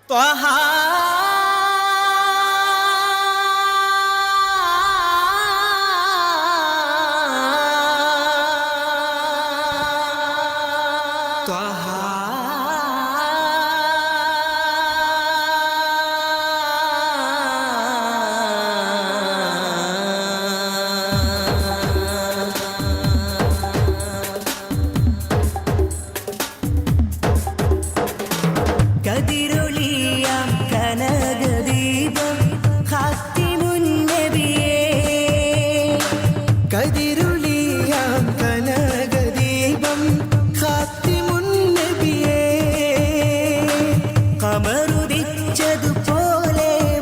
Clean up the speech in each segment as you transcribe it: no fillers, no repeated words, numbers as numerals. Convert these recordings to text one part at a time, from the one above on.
ത്വഹാ കതിരൊളിയാം കനകദീപം ഖാത്തിമുൻ നബിയേ കതിരൊളിയാം കനകദീപം ഖാത്തിമുൻ നബിയേ ഖമറുദിച്ചതുപോലെ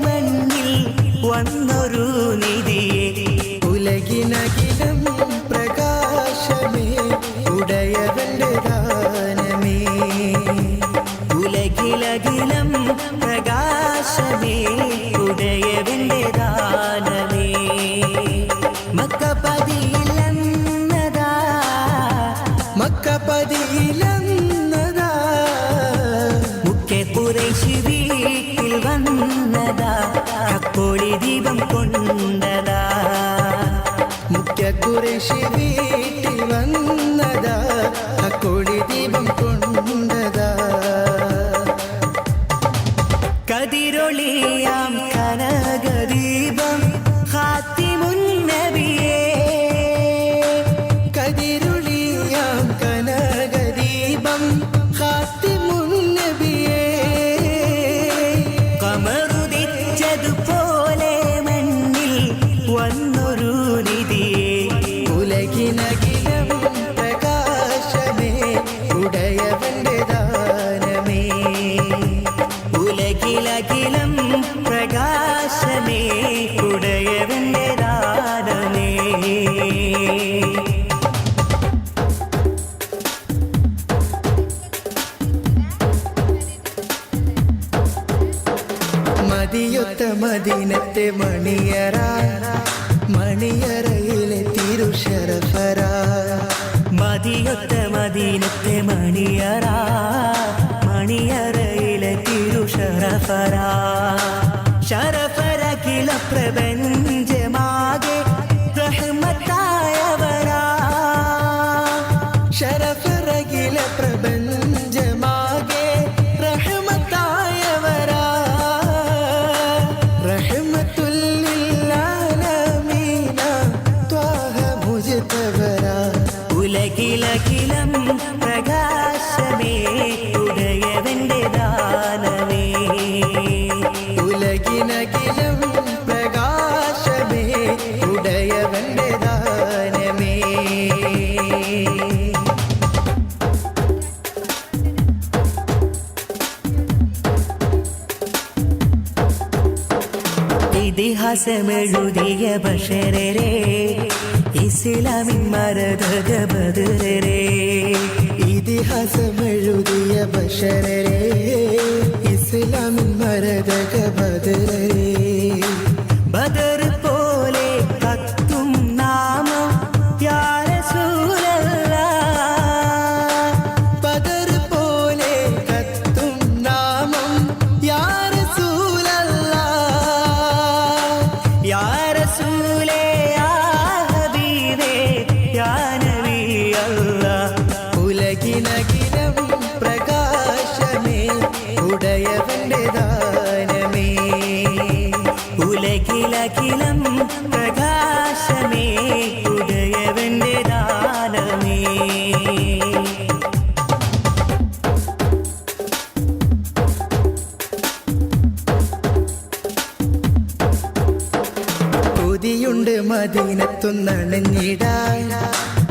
മണ്ണിൽ വന്നൊരു നിധിയേ ഉലകിനകിലം പ്രകാശമേ ഉടയവന്റെ ദാനമേ ഉലകിലകിലം പ്രകാശമേ ഉടയവന്റെ ദാനമേ മക്കപതിയിലെന്നതാ മക്കപതിയിലെന്നതാ മുഖ്യ ഖുറൈശി വീട്ടിൽ വന്നതാ കപ്പോളി ദീപം കൊണ്ടതാ മുഖ്യ ഖുറൈശി വീട്ടിൽ വന്നതാ കപ്പോളി ദീപം കൊണ്ടതാ കതിരൊളിയാം കനകദീപം ഖാത്തിമുൻ നബിയേ കതിരൊളിയാം കനകദീപം ഖാത്തിമുൻ നബിയേ ഖമറുദിച്ചതുപോലെ മണ്ണിൽ വന്നൊരു നിധിയേ ഉലകിനകിലം പ്രകാശമേ ഉടയവന്റെ ദാനമേ ഉലകിലകിലം പ്രകാശമേ ഉടയവന്റെ ദാനമേ മദിയൊത്ത മദീനത്തെ മണിയറ മണിയറയിലെ തിരുശരഫര മദിയൊത്ത മദീനത്തെ മണിയറ മണിയറയിലെ തിരുശരഫര ശരഫരകില പ്രപഞ്ചമാകെ റഹ്മത്തായവരാ ശരഫരകില പ്രപഞ്ചമാകെ റഹ്മത്തായവരാ റഹ്മത്തുൽ ലിൽ ആലമീന ത്വാഹ മുജ്തബരാ ഉലകിലകിലം പ്രകാശമേ ഉടയവന്റെ ദാനമേ ഉലകിലകിലം പ്രകാശമേ ഉടയവന്റെ ദാനമേ ഇതിഹാസമെഴുതിയ ബഷരരെ ഇസ്ലാമിൻ മരതക ബദരരെ ഇതിഹാസമെഴുതിയ ബഷരരെ ഇസ്ലാമിൻ മരതക ബദരരെ ബദർ പോലെ കത്തും നാമം യാ റസൂലല്ലാഹ് ബദർ പോലെ കത്തും നാമം യാ റസൂലല്ലാഹ് യാ റസൂലേ യാ ഹബീബേ യാ നബി അല്ലാഹ് ഉലകിലകിലം പ്രകാശമേ ഉടയവന്റെ ദാനമേ ഉലകിലകിലം പ്രകാശമേ ഉടയവന്റെ ദാനമേ കൊതിയുണ്ട് മദീനത്തൊന്നണഞ്ഞിടാൻ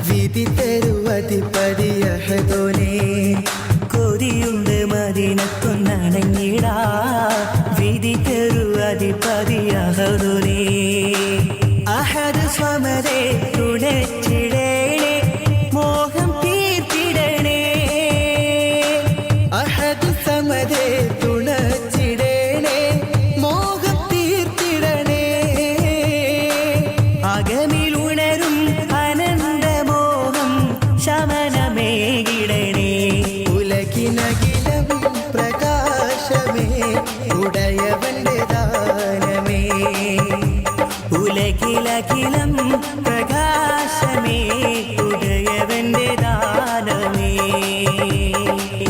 വിധി തരുവതിപതി അഹദോനേ കൊതിയുണ്ട് മദീനത്തൊന്നണഞ്ഞിടാൻ വിധി തരുവതിപതി അഹദോനേ അഹദ് സ്വമരേ തുണച്ചിടേണേ മോഹം തീർത്തിടണേ അഹദ് സമരേ തുണച്ചിടേണേ മോഹം തീർത്തിടണേ അകമിലുണരും അനന്തമോഹം ശമനമേകിടണേ ഉലകിലകിലം പ്രകാശമേ ഉദയവന്റെ ദാനമേ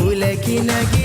ഉലകിലകിലം